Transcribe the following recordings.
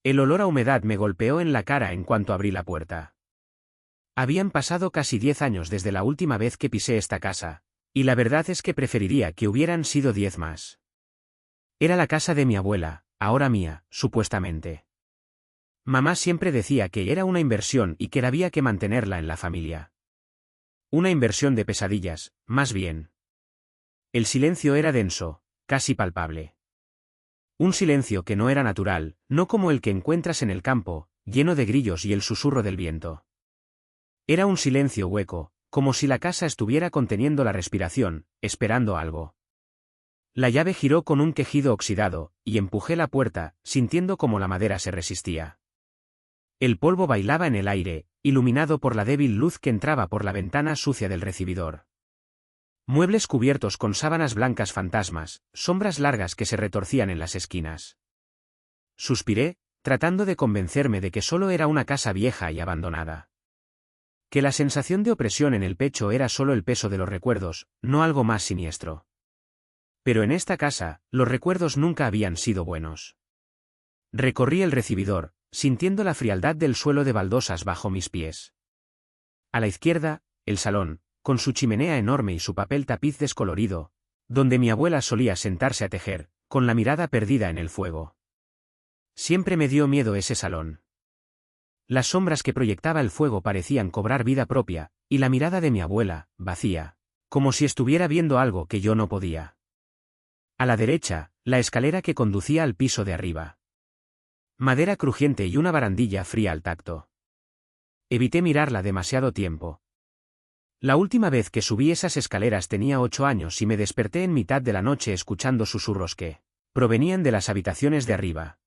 El olor a humedad me golpeó en la cara en cuanto abrí la puerta. Habían pasado casi 10 años desde la última vez que pisé esta casa, y la verdad es que preferiría que hubieran sido 10 más. Era la casa de mi abuela, ahora mía, supuestamente. Mamá siempre decía que era una inversión y que había que mantenerla en la familia. Una inversión de pesadillas, más bien. El silencio era denso, casi palpable. Un silencio que no era natural, no como el que encuentras en el campo, lleno de grillos y el susurro del viento. Era un silencio hueco, como si la casa estuviera conteniendo la respiración, esperando algo. La llave giró con un quejido oxidado, y empujé la puerta, sintiendo como la madera se resistía. El polvo bailaba en el aire, iluminado por la débil luz que entraba por la ventana sucia del recibidor. Muebles cubiertos con sábanas blancas fantasmas, sombras largas que se retorcían en las esquinas. Suspiré, tratando de convencerme de que solo era una casa vieja y abandonada. Que la sensación de opresión en el pecho era solo el peso de los recuerdos, no algo más siniestro. Pero en esta casa, los recuerdos nunca habían sido buenos. Recorrí el recibidor, sintiendo la frialdad del suelo de baldosas bajo mis pies. A la izquierda, el salón, con su chimenea enorme y su papel tapiz descolorido, donde mi abuela solía sentarse a tejer, con la mirada perdida en el fuego. Siempre me dio miedo ese salón. Las sombras que proyectaba el fuego parecían cobrar vida propia, y la mirada de mi abuela, vacía, como si estuviera viendo algo que yo no podía. A la derecha, la escalera que conducía al piso de arriba. Madera crujiente y una barandilla fría al tacto. Evité mirarla demasiado tiempo. La última vez que subí esas escaleras tenía 8 años y me desperté en mitad de la noche escuchando susurros que provenían de las habitaciones de arriba.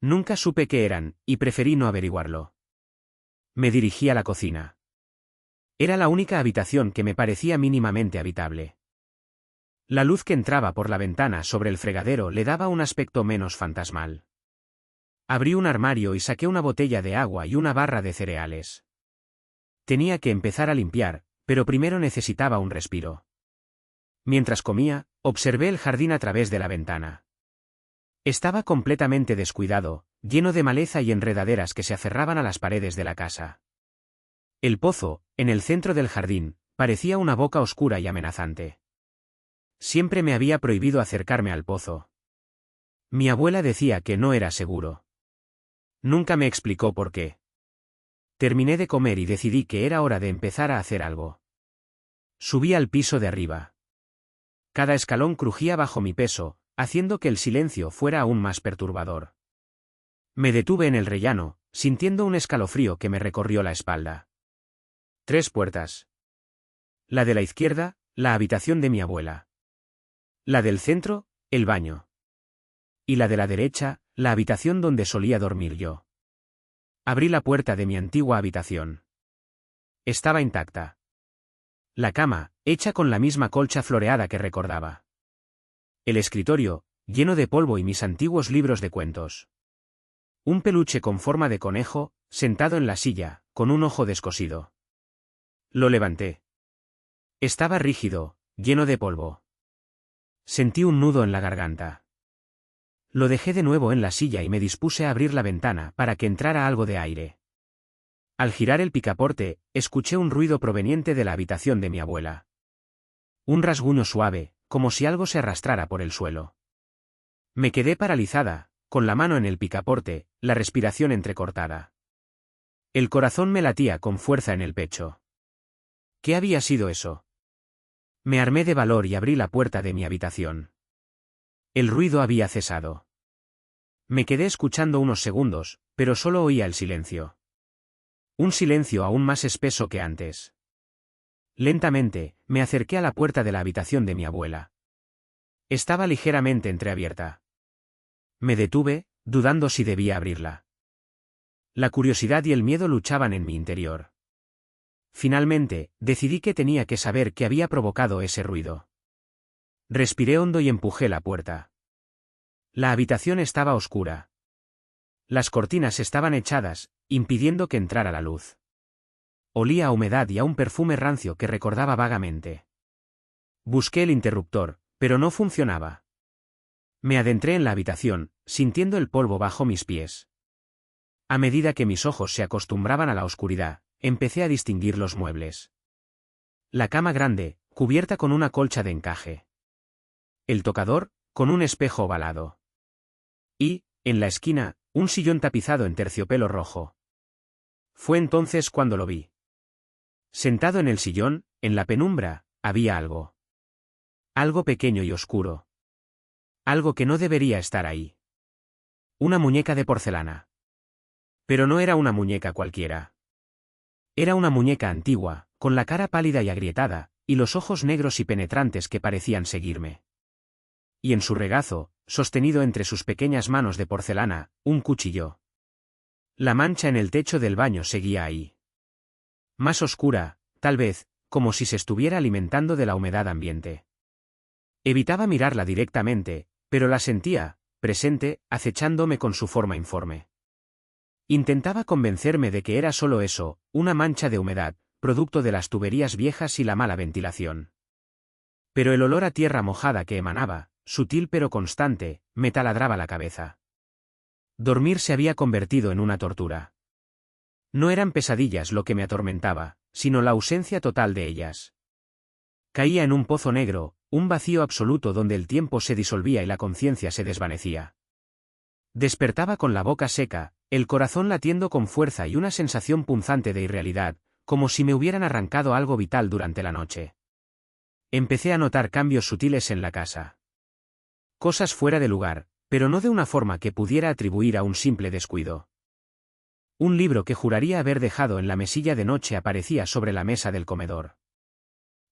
Nunca supe qué eran, y preferí no averiguarlo. Me dirigí a la cocina. Era la única habitación que me parecía mínimamente habitable. La luz que entraba por la ventana sobre el fregadero le daba un aspecto menos fantasmal. Abrí un armario y saqué una botella de agua y una barra de cereales. Tenía que empezar a limpiar, pero primero necesitaba un respiro. Mientras comía, observé el jardín a través de la ventana. Estaba completamente descuidado, lleno de maleza y enredaderas que se aferraban a las paredes de la casa. El pozo, en el centro del jardín, parecía una boca oscura y amenazante. Siempre me había prohibido acercarme al pozo. Mi abuela decía que no era seguro. Nunca me explicó por qué. Terminé de comer y decidí que era hora de empezar a hacer algo. Subí al piso de arriba. Cada escalón crujía bajo mi peso, haciendo que el silencio fuera aún más perturbador. Me detuve en el rellano, sintiendo un escalofrío que me recorrió la espalda. 3 puertas. La de la izquierda, la habitación de mi abuela. La del centro, el baño. Y la de la derecha, la habitación donde solía dormir yo. Abrí la puerta de mi antigua habitación. Estaba intacta. La cama, hecha con la misma colcha floreada que recordaba. El escritorio, lleno de polvo y mis antiguos libros de cuentos. Un peluche con forma de conejo, sentado en la silla, con un ojo descosido. Lo levanté. Estaba rígido, lleno de polvo. Sentí un nudo en la garganta. Lo dejé de nuevo en la silla y me dispuse a abrir la ventana para que entrara algo de aire. Al girar el picaporte, escuché un ruido proveniente de la habitación de mi abuela. Un rasguño suave, como si algo se arrastrara por el suelo. Me quedé paralizada, con la mano en el picaporte, la respiración entrecortada. El corazón me latía con fuerza en el pecho. ¿Qué había sido eso? Me armé de valor y abrí la puerta de mi habitación. El ruido había cesado. Me quedé escuchando unos segundos, pero solo oía el silencio. Un silencio aún más espeso que antes. Lentamente, me acerqué a la puerta de la habitación de mi abuela. Estaba ligeramente entreabierta. Me detuve, dudando si debía abrirla. La curiosidad y el miedo luchaban en mi interior. Finalmente, decidí que tenía que saber qué había provocado ese ruido. Respiré hondo y empujé la puerta. La habitación estaba oscura. Las cortinas estaban echadas, impidiendo que entrara la luz. Olía a humedad y a un perfume rancio que recordaba vagamente. Busqué el interruptor, pero no funcionaba. Me adentré en la habitación, sintiendo el polvo bajo mis pies, A medida que mis ojos se acostumbraban a la oscuridad, empecé a distinguir los muebles. La cama grande, cubierta con una colcha de encaje. El tocador, con un espejo ovalado. Y, en la esquina, un sillón tapizado en terciopelo rojo. Fue entonces cuando lo vi. Sentado en el sillón, en la penumbra, había algo. Algo pequeño y oscuro. Algo que no debería estar ahí. Una muñeca de porcelana. Pero no era una muñeca cualquiera. Era una muñeca antigua, con la cara pálida y agrietada, y los ojos negros y penetrantes que parecían seguirme. Y en su regazo, sostenido entre sus pequeñas manos de porcelana, un cuchillo. La mancha en el techo del baño seguía ahí. Más oscura, tal vez, como si se estuviera alimentando de la humedad ambiente. Evitaba mirarla directamente, pero la sentía, presente, acechándome con su forma informe. Intentaba convencerme de que era solo eso, una mancha de humedad, producto de las tuberías viejas y la mala ventilación. Pero el olor a tierra mojada que emanaba, sutil pero constante, me taladraba la cabeza. Dormir se había convertido en una tortura. No eran pesadillas lo que me atormentaba, sino la ausencia total de ellas. Caía en un pozo negro, un vacío absoluto donde el tiempo se disolvía y la conciencia se desvanecía. Despertaba con la boca seca, el corazón latiendo con fuerza y una sensación punzante de irrealidad, como si me hubieran arrancado algo vital durante la noche. Empecé a notar cambios sutiles en la casa. Cosas fuera de lugar, pero no de una forma que pudiera atribuir a un simple descuido. Un libro que juraría haber dejado en la mesilla de noche aparecía sobre la mesa del comedor.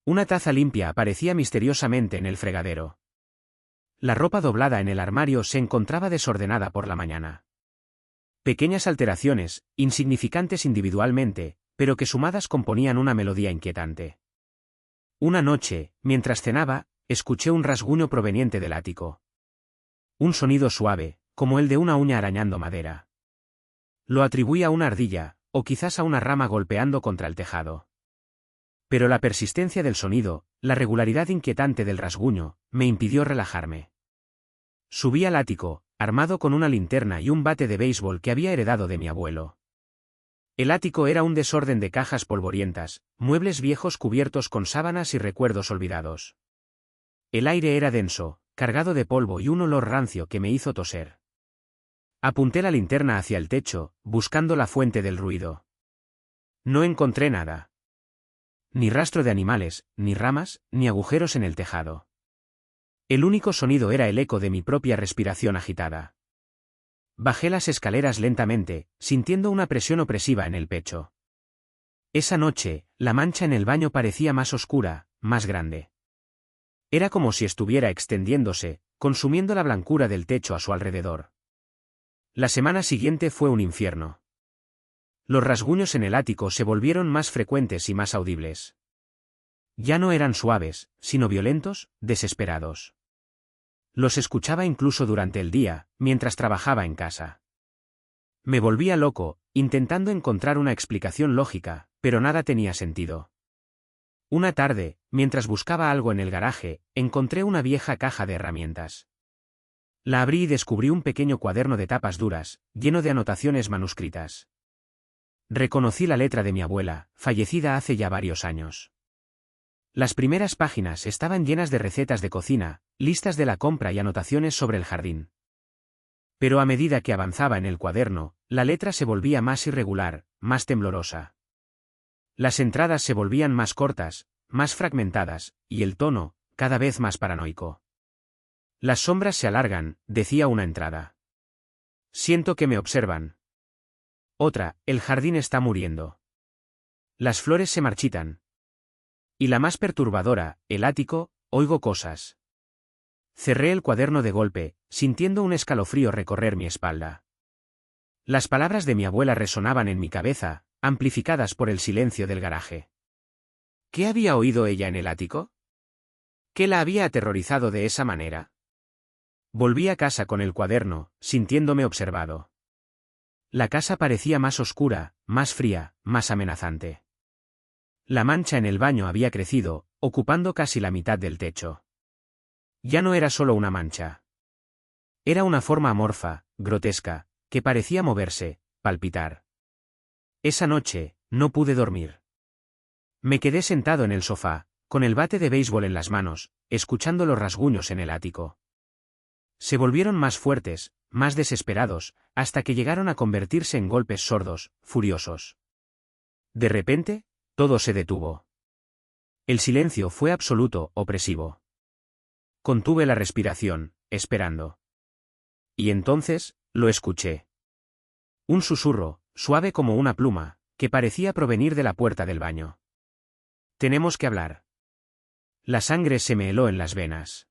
Una taza limpia aparecía misteriosamente en el fregadero. La ropa doblada en el armario se encontraba desordenada por la mañana. Pequeñas alteraciones, insignificantes individualmente, pero que sumadas componían una melodía inquietante. Una noche, mientras cenaba, escuché un rasguño proveniente del ático. Un sonido suave, como el de una uña arañando madera. Lo atribuí a una ardilla, o quizás a una rama golpeando contra el tejado. Pero la persistencia del sonido, la regularidad inquietante del rasguño, me impidió relajarme. Subí al ático, armado con una linterna y un bate de béisbol que había heredado de mi abuelo. El ático era un desorden de cajas polvorientas, muebles viejos cubiertos con sábanas y recuerdos olvidados. El aire era denso, cargado de polvo y un olor rancio que me hizo toser. Apunté la linterna hacia el techo, buscando la fuente del ruido. No encontré nada. Ni rastro de animales, ni ramas, ni agujeros en el tejado. El único sonido era el eco de mi propia respiración agitada. Bajé las escaleras lentamente, sintiendo una presión opresiva en el pecho. Esa noche, la mancha en el baño parecía más oscura, más grande. Era como si estuviera extendiéndose, consumiendo la blancura del techo a su alrededor. La semana siguiente fue un infierno. Los rasguños en el ático se volvieron más frecuentes y más audibles. Ya no eran suaves, sino violentos, desesperados. Los escuchaba incluso durante el día, mientras trabajaba en casa. Me volvía loco, intentando encontrar una explicación lógica, pero nada tenía sentido. Una tarde, mientras buscaba algo en el garaje, encontré una vieja caja de herramientas. La abrí y descubrí un pequeño cuaderno de tapas duras, lleno de anotaciones manuscritas. Reconocí la letra de mi abuela, fallecida hace ya varios años. Las primeras páginas estaban llenas de recetas de cocina, listas de la compra y anotaciones sobre el jardín. Pero a medida que avanzaba en el cuaderno, la letra se volvía más irregular, más temblorosa. Las entradas se volvían más cortas, más fragmentadas, y el tono, cada vez más paranoico. Las sombras se alargan, decía una entrada. Siento que me observan. Otra, el jardín está muriendo. Las flores se marchitan. Y la más perturbadora, el ático, oigo cosas. Cerré el cuaderno de golpe, sintiendo un escalofrío recorrer mi espalda. Las palabras de mi abuela resonaban en mi cabeza, amplificadas por el silencio del garaje. ¿Qué había oído ella en el ático? ¿Qué la había aterrorizado de esa manera? Volví a casa con el cuaderno, sintiéndome observado. La casa parecía más oscura, más fría, más amenazante. La mancha en el baño había crecido, ocupando casi la mitad del techo. Ya no era solo una mancha. Era una forma amorfa, grotesca, que parecía moverse, palpitar. Esa noche, no pude dormir. Me quedé sentado en el sofá, con el bate de béisbol en las manos, escuchando los rasguños en el ático. Se volvieron más fuertes, más desesperados, hasta que llegaron a convertirse en golpes sordos, furiosos. De repente, todo se detuvo. El silencio fue absoluto, opresivo. Contuve la respiración, esperando. Y entonces, lo escuché. Un susurro, suave como una pluma, que parecía provenir de la puerta del baño. Tenemos que hablar. La sangre se me heló en las venas.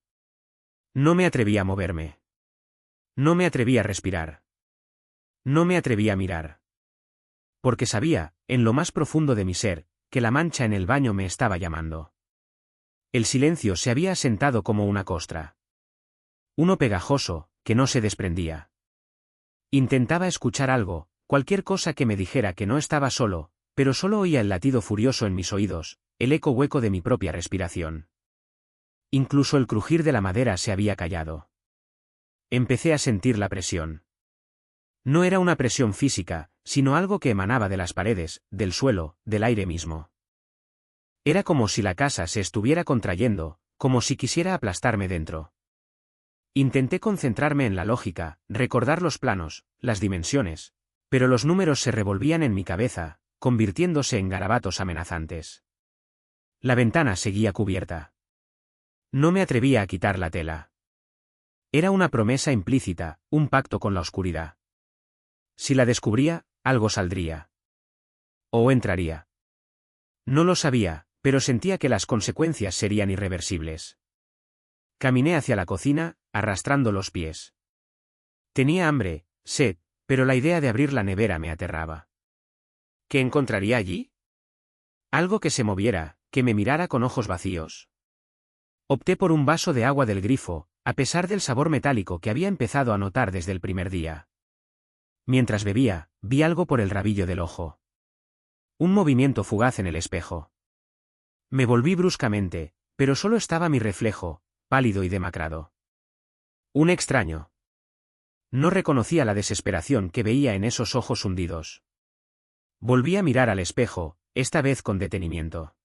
No me atreví a moverme. No me atreví a respirar. No me atreví a mirar. Porque sabía, en lo más profundo de mi ser, que la mancha en el baño me estaba llamando. El silencio se había asentado como una costra. Uno pegajoso, que no se desprendía. Intentaba escuchar algo, cualquier cosa que me dijera que no estaba solo, pero solo oía el latido furioso en mis oídos, el eco hueco de mi propia respiración. Incluso el crujir de la madera se había callado. Empecé a sentir la presión. No era una presión física, sino algo que emanaba de las paredes, del suelo, del aire mismo. Era como si la casa se estuviera contrayendo, como si quisiera aplastarme dentro. Intenté concentrarme en la lógica, recordar los planos, las dimensiones, pero los números se revolvían en mi cabeza, convirtiéndose en garabatos amenazantes. La ventana seguía cubierta. No me atrevía a quitar la tela. Era una promesa implícita, un pacto con la oscuridad. Si la descubría, algo saldría. O entraría. No lo sabía, pero sentía que las consecuencias serían irreversibles. Caminé hacia la cocina, arrastrando los pies. Tenía hambre, sed, pero la idea de abrir la nevera me aterraba. ¿Qué encontraría allí? Algo que se moviera, que me mirara con ojos vacíos. Opté por un vaso de agua del grifo, a pesar del sabor metálico que había empezado a notar desde el primer día. Mientras bebía, vi algo por el rabillo del ojo. Un movimiento fugaz en el espejo. Me volví bruscamente, pero solo estaba mi reflejo, pálido y demacrado. Un extraño. No reconocía la desesperación que veía en esos ojos hundidos. Volví a mirar al espejo, esta vez con detenimiento.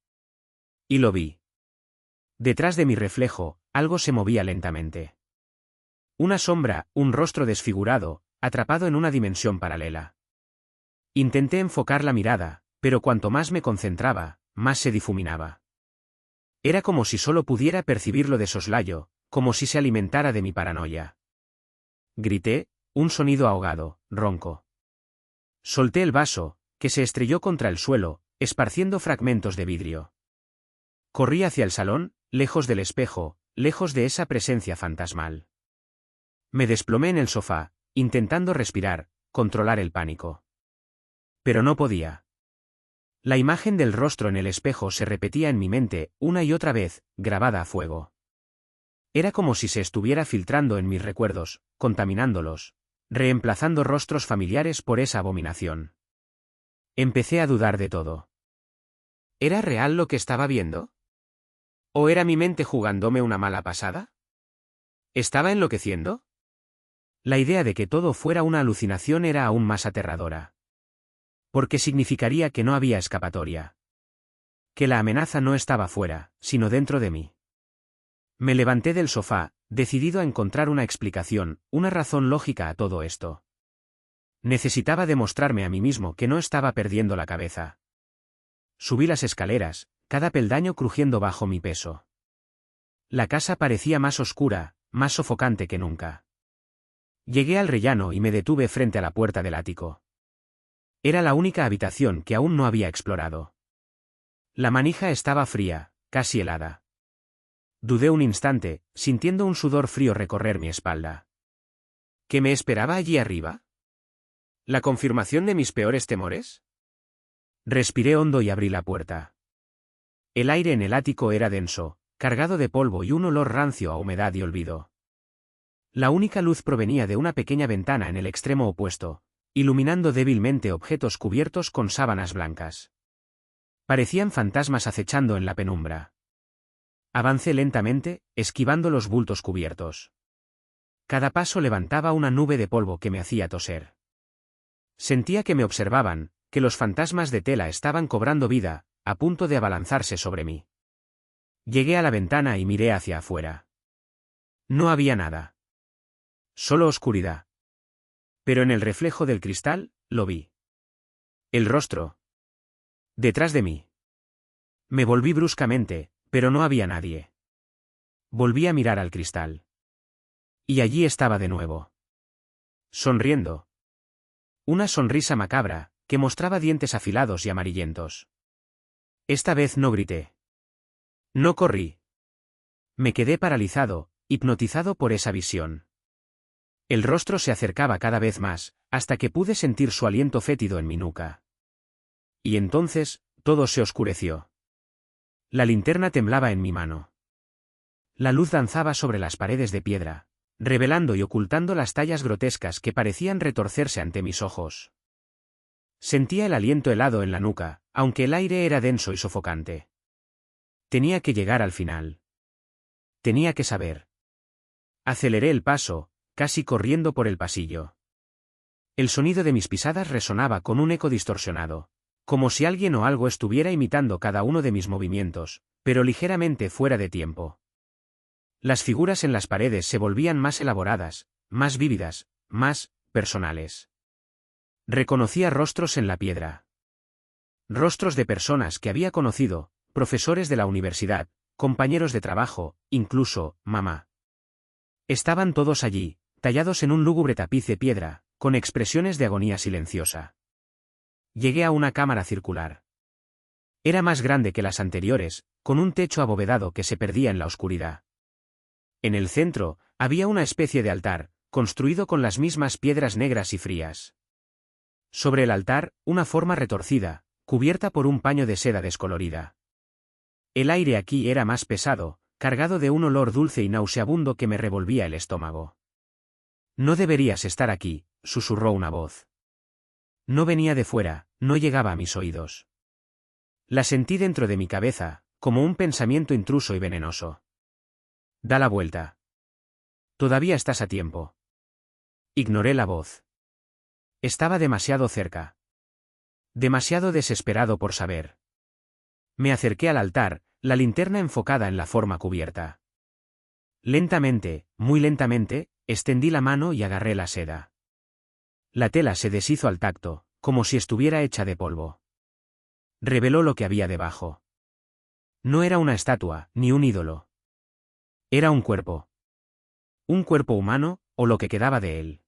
Y lo vi. Detrás de mi reflejo, algo se movía lentamente. Una sombra, un rostro desfigurado, atrapado en una dimensión paralela. Intenté enfocar la mirada, pero cuanto más me concentraba, más se difuminaba. Era como si solo pudiera percibirlo de soslayo, como si se alimentara de mi paranoia. Grité, un sonido ahogado, ronco. Solté el vaso, que se estrelló contra el suelo, esparciendo fragmentos de vidrio. Corrí hacia el salón, lejos del espejo, lejos de esa presencia fantasmal. Me desplomé en el sofá, intentando respirar, controlar el pánico. Pero no podía. La imagen del rostro en el espejo se repetía en mi mente, una y otra vez, grabada a fuego. Era como si se estuviera filtrando en mis recuerdos, contaminándolos, reemplazando rostros familiares por esa abominación. Empecé a dudar de todo. ¿Era real lo que estaba viendo? ¿O era mi mente jugándome una mala pasada? ¿Estaba enloqueciendo? La idea de que todo fuera una alucinación era aún más aterradora. Porque significaría que no había escapatoria. Que la amenaza no estaba fuera, sino dentro de mí. Me levanté del sofá, decidido a encontrar una explicación, una razón lógica a todo esto. Necesitaba demostrarme a mí mismo que no estaba perdiendo la cabeza. Subí las escaleras, cada peldaño crujiendo bajo mi peso. La casa parecía más oscura, más sofocante que nunca. Llegué al rellano y me detuve frente a la puerta del ático. Era la única habitación que aún no había explorado. La manija estaba fría, casi helada. Dudé un instante, sintiendo un sudor frío recorrer mi espalda. ¿Qué me esperaba allí arriba? ¿La confirmación de mis peores temores? Respiré hondo y abrí la puerta. El aire en el ático era denso, cargado de polvo y un olor rancio a humedad y olvido. La única luz provenía de una pequeña ventana en el extremo opuesto, iluminando débilmente objetos cubiertos con sábanas blancas. Parecían fantasmas acechando en la penumbra. Avancé lentamente, esquivando los bultos cubiertos. Cada paso levantaba una nube de polvo que me hacía toser. Sentía que me observaban, que los fantasmas de tela estaban cobrando vida, a punto de abalanzarse sobre mí. Llegué a la ventana y miré hacia afuera. No había nada. Solo oscuridad. Pero en el reflejo del cristal, lo vi. El rostro. Detrás de mí. Me volví bruscamente, pero no había nadie. Volví a mirar al cristal. Y allí estaba de nuevo. Sonriendo. Una sonrisa macabra, que mostraba dientes afilados y amarillentos. Esta vez no grité. No corrí. Me quedé paralizado, hipnotizado por esa visión. El rostro se acercaba cada vez más, hasta que pude sentir su aliento fétido en mi nuca. Y entonces, todo se oscureció. La linterna temblaba en mi mano. La luz danzaba sobre las paredes de piedra, revelando y ocultando las tallas grotescas que parecían retorcerse ante mis ojos. Sentía el aliento helado en la nuca, aunque el aire era denso y sofocante. Tenía que llegar al final. Tenía que saber. Aceleré el paso, casi corriendo por el pasillo. El sonido de mis pisadas resonaba con un eco distorsionado, como si alguien o algo estuviera imitando cada uno de mis movimientos, pero ligeramente fuera de tiempo. Las figuras en las paredes se volvían más elaboradas, más vívidas, más personales. Reconocía rostros en la piedra. Rostros de personas que había conocido, profesores de la universidad, compañeros de trabajo, incluso, mamá. Estaban todos allí, tallados en un lúgubre tapiz de piedra, con expresiones de agonía silenciosa. Llegué a una cámara circular. Era más grande que las anteriores, con un techo abovedado que se perdía en la oscuridad. En el centro, había una especie de altar, construido con las mismas piedras negras y frías. Sobre el altar, una forma retorcida, cubierta por un paño de seda descolorida. El aire aquí era más pesado, cargado de un olor dulce y nauseabundo que me revolvía el estómago. No deberías estar aquí, susurró una voz. No venía de fuera, no llegaba a mis oídos. La sentí dentro de mi cabeza, como un pensamiento intruso y venenoso. Da la vuelta. Todavía estás a tiempo. Ignoré la voz. Estaba demasiado cerca. Demasiado desesperado por saber. Me acerqué al altar, la linterna enfocada en la forma cubierta. Lentamente, muy lentamente, extendí la mano y agarré la seda. La tela se deshizo al tacto, como si estuviera hecha de polvo. Reveló lo que había debajo. No era una estatua, ni un ídolo. Era un cuerpo. Un cuerpo humano, o lo que quedaba de él.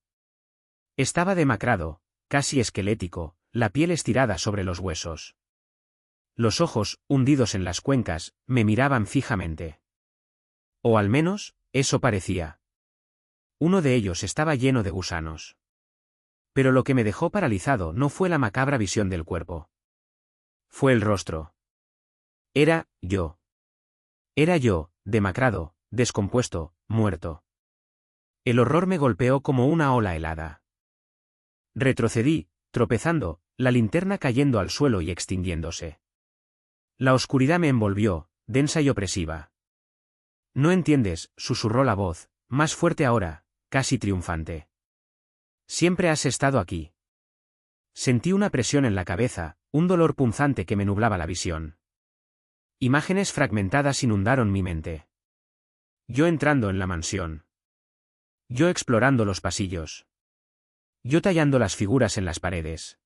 Estaba demacrado, casi esquelético, la piel estirada sobre los huesos. Los ojos, hundidos en las cuencas, me miraban fijamente. O al menos, eso parecía. Uno de ellos estaba lleno de gusanos. Pero lo que me dejó paralizado no fue la macabra visión del cuerpo. Fue el rostro. Era yo. Era yo, demacrado, descompuesto, muerto. El horror me golpeó como una ola helada. Retrocedí, tropezando, la linterna cayendo al suelo y extinguiéndose. La oscuridad me envolvió, densa y opresiva. No entiendes, susurró la voz, más fuerte ahora, casi triunfante. Siempre has estado aquí. Sentí una presión en la cabeza, un dolor punzante que me nublaba la visión. Imágenes fragmentadas inundaron mi mente. Yo entrando en la mansión. Yo explorando los pasillos. Yo tallando las figuras en las paredes.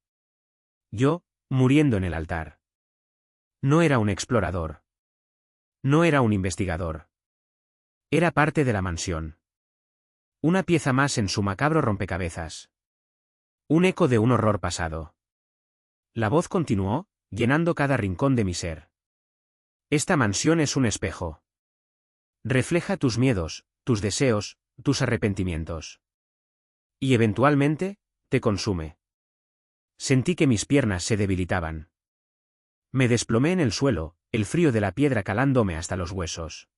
Yo, muriendo en el altar. No era un explorador. No era un investigador. Era parte de la mansión. Una pieza más en su macabro rompecabezas. Un eco de un horror pasado. La voz continuó, llenando cada rincón de mi ser. Esta mansión es un espejo. Refleja tus miedos, tus deseos, tus arrepentimientos. Y eventualmente, te consume. Sentí que mis piernas se debilitaban. Me desplomé en el suelo, el frío de la piedra calándome hasta los huesos.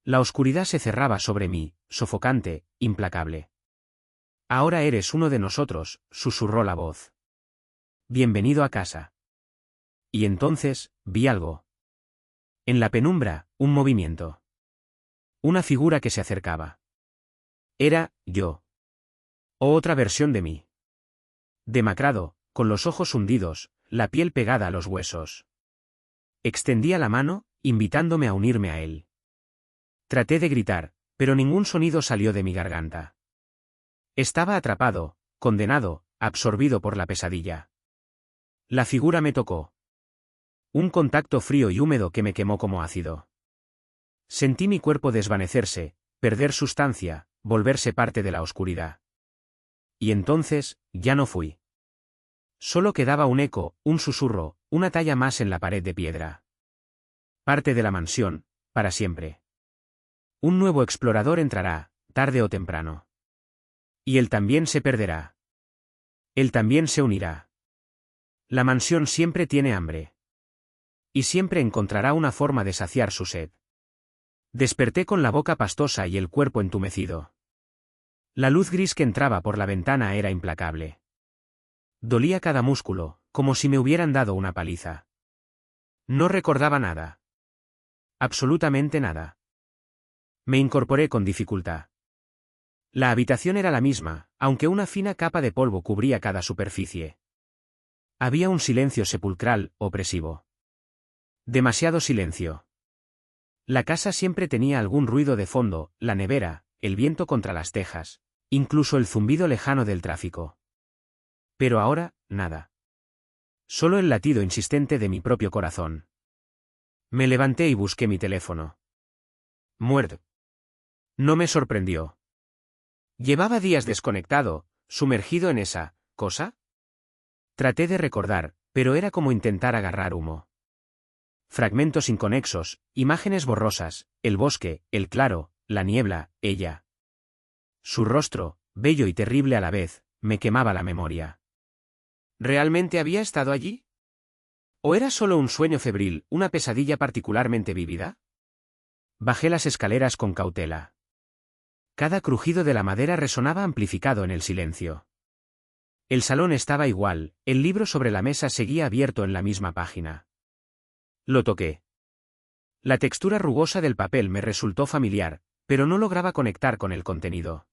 La oscuridad se cerraba sobre mí, sofocante, implacable. Ahora eres uno de nosotros, susurró la voz. Bienvenido a casa. Y entonces, vi algo. En la penumbra, un movimiento. Una figura que se acercaba. Era, yo. O otra versión de mí. Demacrado, con los ojos hundidos, la piel pegada a los huesos. Extendía la mano, invitándome a unirme a él. Traté de gritar, pero ningún sonido salió de mi garganta. Estaba atrapado, condenado, absorbido por la pesadilla. La figura me tocó. Un contacto frío y húmedo que me quemó como ácido. Sentí mi cuerpo desvanecerse, perder sustancia, volverse parte de la oscuridad. Y entonces, ya no fui. Solo quedaba un eco, un susurro, una talla más en la pared de piedra. Parte de la mansión, para siempre. Un nuevo explorador entrará, tarde o temprano. Y él también se perderá. Él también se unirá. La mansión siempre tiene hambre. Y siempre encontrará una forma de saciar su sed. Desperté con la boca pastosa y el cuerpo entumecido. La luz gris que entraba por la ventana era implacable. Dolía cada músculo, como si me hubieran dado una paliza. No recordaba nada. Absolutamente nada. Me incorporé con dificultad. La habitación era la misma, aunque una fina capa de polvo cubría cada superficie. Había un silencio sepulcral, opresivo. Demasiado silencio. La casa siempre tenía algún ruido de fondo, la nevera, el viento contra las tejas, incluso el zumbido lejano del tráfico. Pero ahora, nada. Solo el latido insistente de mi propio corazón. Me levanté y busqué mi teléfono. Muerto. No me sorprendió. Llevaba días desconectado, sumergido en esa cosa. Traté de recordar, pero era como intentar agarrar humo. Fragmentos inconexos, imágenes borrosas, el bosque, el claro, la niebla, ella. Su rostro, bello y terrible a la vez, me quemaba la memoria. ¿Realmente había estado allí? ¿O era solo un sueño febril, una pesadilla particularmente vívida? Bajé las escaleras con cautela. Cada crujido de la madera resonaba amplificado en el silencio. El salón estaba igual, el libro sobre la mesa seguía abierto en la misma página. Lo toqué. La textura rugosa del papel me resultó familiar, pero no lograba conectar con el contenido.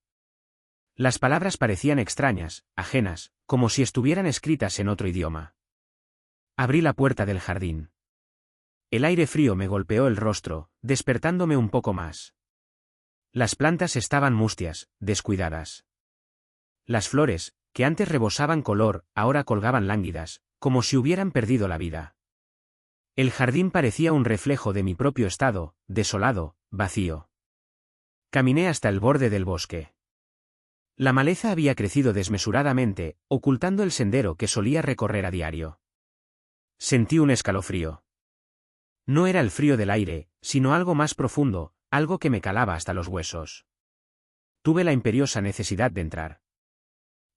Las palabras parecían extrañas, ajenas, como si estuvieran escritas en otro idioma. Abrí la puerta del jardín. El aire frío me golpeó el rostro, despertándome un poco más. Las plantas estaban mustias, descuidadas. Las flores, que antes rebosaban color, ahora colgaban lánguidas, como si hubieran perdido la vida. El jardín parecía un reflejo de mi propio estado, desolado, vacío. Caminé hasta el borde del bosque. La maleza había crecido desmesuradamente, ocultando el sendero que solía recorrer a diario. Sentí un escalofrío. No era el frío del aire, sino algo más profundo, algo que me calaba hasta los huesos. Tuve la imperiosa necesidad de entrar.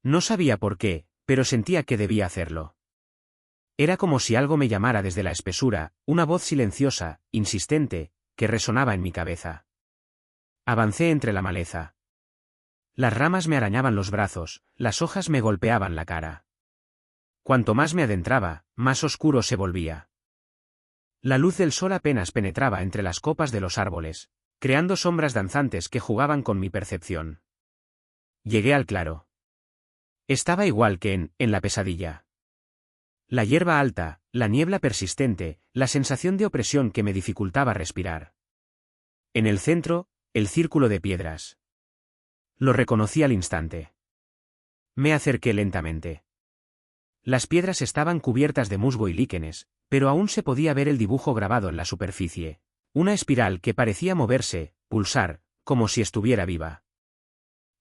No sabía por qué, pero sentía que debía hacerlo. Era como si algo me llamara desde la espesura, una voz silenciosa, insistente, que resonaba en mi cabeza. Avancé entre la maleza. Las ramas me arañaban los brazos, las hojas me golpeaban la cara. Cuanto más me adentraba, más oscuro se volvía. La luz del sol apenas penetraba entre las copas de los árboles, creando sombras danzantes que jugaban con mi percepción. Llegué al claro. Estaba igual que en la pesadilla. La hierba alta, la niebla persistente, la sensación de opresión que me dificultaba respirar. En el centro, el círculo de piedras. Lo reconocí al instante. Me acerqué lentamente. Las piedras estaban cubiertas de musgo y líquenes, pero aún se podía ver el dibujo grabado en la superficie. Una espiral que parecía moverse, pulsar, como si estuviera viva.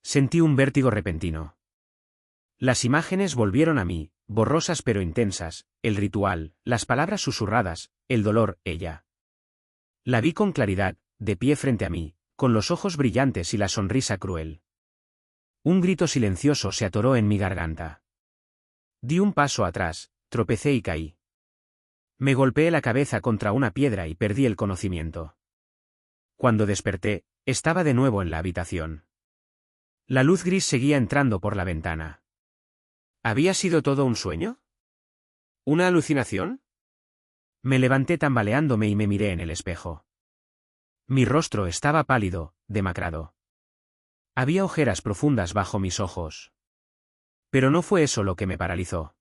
Sentí un vértigo repentino. Las imágenes volvieron a mí, borrosas pero intensas, el ritual, las palabras susurradas, el dolor, ella. La vi con claridad, de pie frente a mí, con los ojos brillantes y la sonrisa cruel. Un grito silencioso se atoró en mi garganta. Di un paso atrás, tropecé y caí. Me golpeé la cabeza contra una piedra y perdí el conocimiento. Cuando desperté, estaba de nuevo en la habitación. La luz gris seguía entrando por la ventana. ¿Había sido todo un sueño? ¿Una alucinación? Me levanté tambaleándome y me miré en el espejo. Mi rostro estaba pálido, demacrado. Había ojeras profundas bajo mis ojos. Pero no fue eso lo que me paralizó.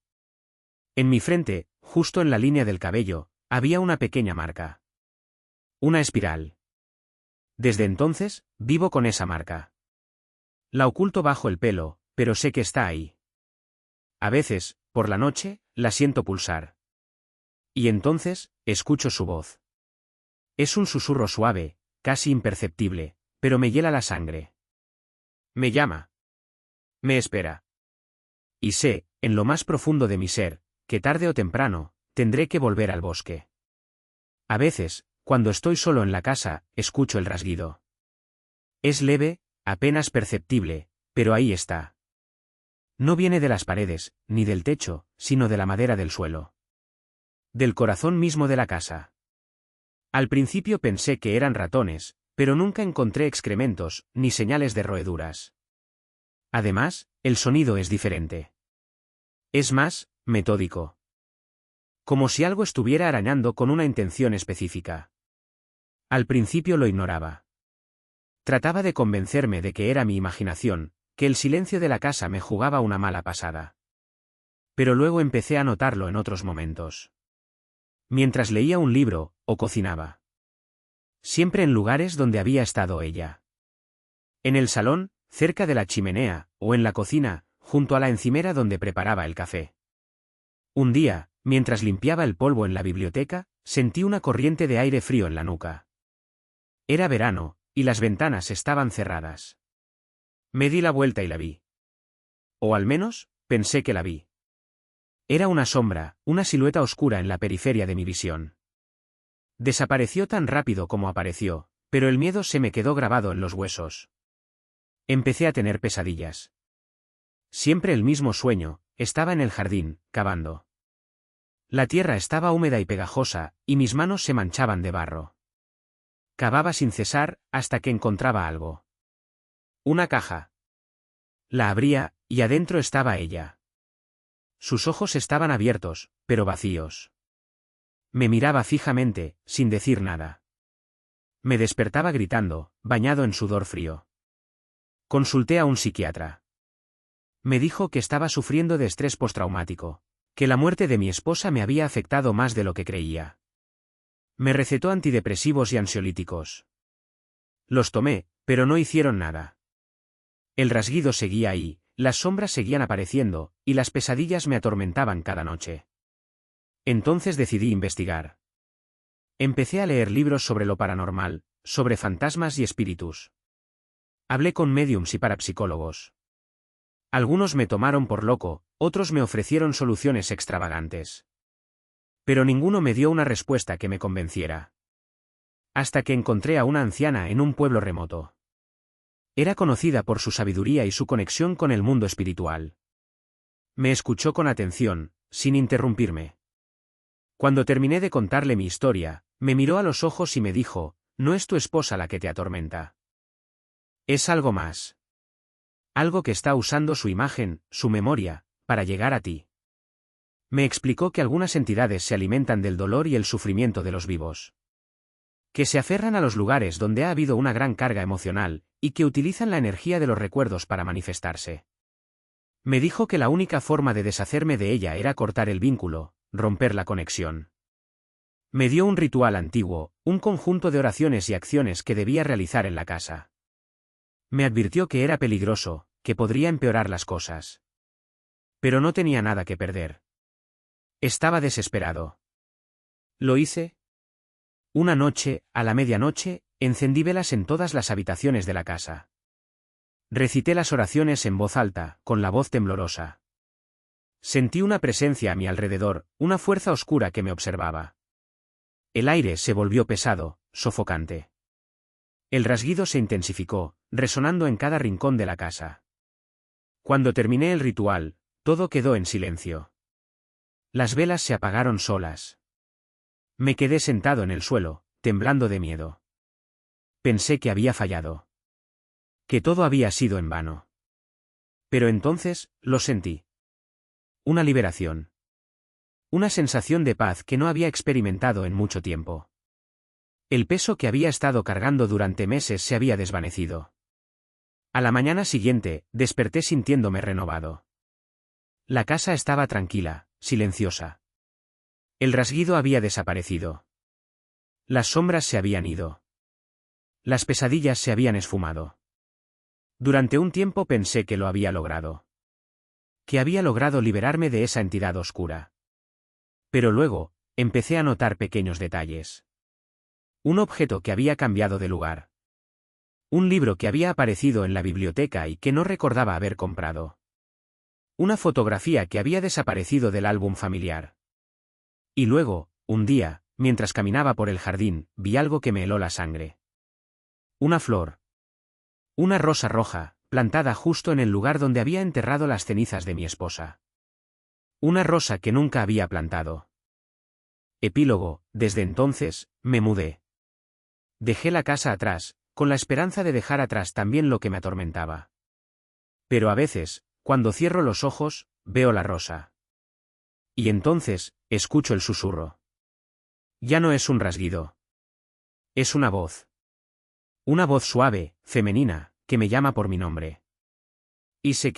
En mi frente, justo en la línea del cabello, había una pequeña marca. Una espiral. Desde entonces, vivo con esa marca. La oculto bajo el pelo, pero sé que está ahí. A veces, por la noche, la siento pulsar. Y entonces, escucho su voz. Es un susurro suave, casi imperceptible, pero me hiela la sangre. Me llama. Me espera. Y sé, en lo más profundo de mi ser, que tarde o temprano, tendré que volver al bosque. A veces, cuando estoy solo en la casa, escucho el rasguido. Es leve, apenas perceptible, pero ahí está. No viene de las paredes, ni del techo, sino de la madera del suelo. Del corazón mismo de la casa. Al principio pensé que eran ratones, pero nunca encontré excrementos, ni señales de roeduras. Además, el sonido es diferente. Es más, metódico. Como si algo estuviera arañando con una intención específica. Al principio lo ignoraba. Trataba de convencerme de que era mi imaginación, que el silencio de la casa me jugaba una mala pasada. Pero luego empecé a notarlo en otros momentos. Mientras leía un libro, o cocinaba. Siempre en lugares donde había estado ella. En el salón, cerca de la chimenea, o en la cocina, junto a la encimera donde preparaba el café. Un día, mientras limpiaba el polvo en la biblioteca, sentí una corriente de aire frío en la nuca. Era verano, y las ventanas estaban cerradas. Me di la vuelta y la vi. O al menos, pensé que la vi. Era una sombra, una silueta oscura en la periferia de mi visión. Desapareció tan rápido como apareció, pero el miedo se me quedó grabado en los huesos. Empecé a tener pesadillas. Siempre el mismo sueño, estaba en el jardín, cavando. La tierra estaba húmeda y pegajosa, y mis manos se manchaban de barro. Cavaba sin cesar, hasta que encontraba algo. Una caja. La abría, y adentro estaba ella. Sus ojos estaban abiertos, pero vacíos. Me miraba fijamente, sin decir nada. Me despertaba gritando, bañado en sudor frío. Consulté a un psiquiatra. Me dijo que estaba sufriendo de estrés postraumático, que la muerte de mi esposa me había afectado más de lo que creía. Me recetó antidepresivos y ansiolíticos. Los tomé, pero no hicieron nada. El rasguido seguía ahí, las sombras seguían apareciendo, y las pesadillas me atormentaban cada noche. Entonces decidí investigar. Empecé a leer libros sobre lo paranormal, sobre fantasmas y espíritus. Hablé con médiums y parapsicólogos. Algunos me tomaron por loco, otros me ofrecieron soluciones extravagantes. Pero ninguno me dio una respuesta que me convenciera. Hasta que encontré a una anciana en un pueblo remoto. Era conocida por su sabiduría y su conexión con el mundo espiritual. Me escuchó con atención, sin interrumpirme. Cuando terminé de contarle mi historia, me miró a los ojos y me dijo, no es tu esposa la que te atormenta. Es algo más. Algo que está usando su imagen, su memoria, para llegar a ti. Me explicó que algunas entidades se alimentan del dolor y el sufrimiento de los vivos. Que se aferran a los lugares donde ha habido una gran carga emocional, y que utilizan la energía de los recuerdos para manifestarse. Me dijo que la única forma de deshacerme de ella era cortar el vínculo, romper la conexión. Me dio un ritual antiguo, un conjunto de oraciones y acciones que debía realizar en la casa. Me advirtió que era peligroso, que podría empeorar las cosas. Pero no tenía nada que perder. Estaba desesperado. Lo hice. Una noche, a la medianoche, encendí velas en todas las habitaciones de la casa. Recité las oraciones en voz alta, con la voz temblorosa. Sentí una presencia a mi alrededor, una fuerza oscura que me observaba. El aire se volvió pesado, sofocante. El rasguido se intensificó, resonando en cada rincón de la casa. Cuando terminé el ritual, todo quedó en silencio. Las velas se apagaron solas. Me quedé sentado en el suelo, temblando de miedo. Pensé que había fallado. Que todo había sido en vano. Pero entonces, lo sentí. Una liberación. Una sensación de paz que no había experimentado en mucho tiempo. El peso que había estado cargando durante meses se había desvanecido. A la mañana siguiente, desperté sintiéndome renovado. La casa estaba tranquila, silenciosa. El rasguido había desaparecido. Las sombras se habían ido. Las pesadillas se habían esfumado. Durante un tiempo pensé que lo había logrado. Que había logrado liberarme de esa entidad oscura. Pero luego, empecé a notar pequeños detalles. Un objeto que había cambiado de lugar. Un libro que había aparecido en la biblioteca y que no recordaba haber comprado. Una fotografía que había desaparecido del álbum familiar. Y luego, un día, mientras caminaba por el jardín, vi algo que me heló la sangre. Una flor. Una rosa roja, plantada justo en el lugar donde había enterrado las cenizas de mi esposa. Una rosa que nunca había plantado. Epílogo, desde entonces, me mudé. Dejé la casa atrás, con la esperanza de dejar atrás también lo que me atormentaba. Pero a veces, cuando cierro los ojos, veo la rosa. Y entonces, escucho el susurro. Ya no es un rasguido. Es una voz. Una voz suave, femenina, que me llama por mi nombre. Y sé que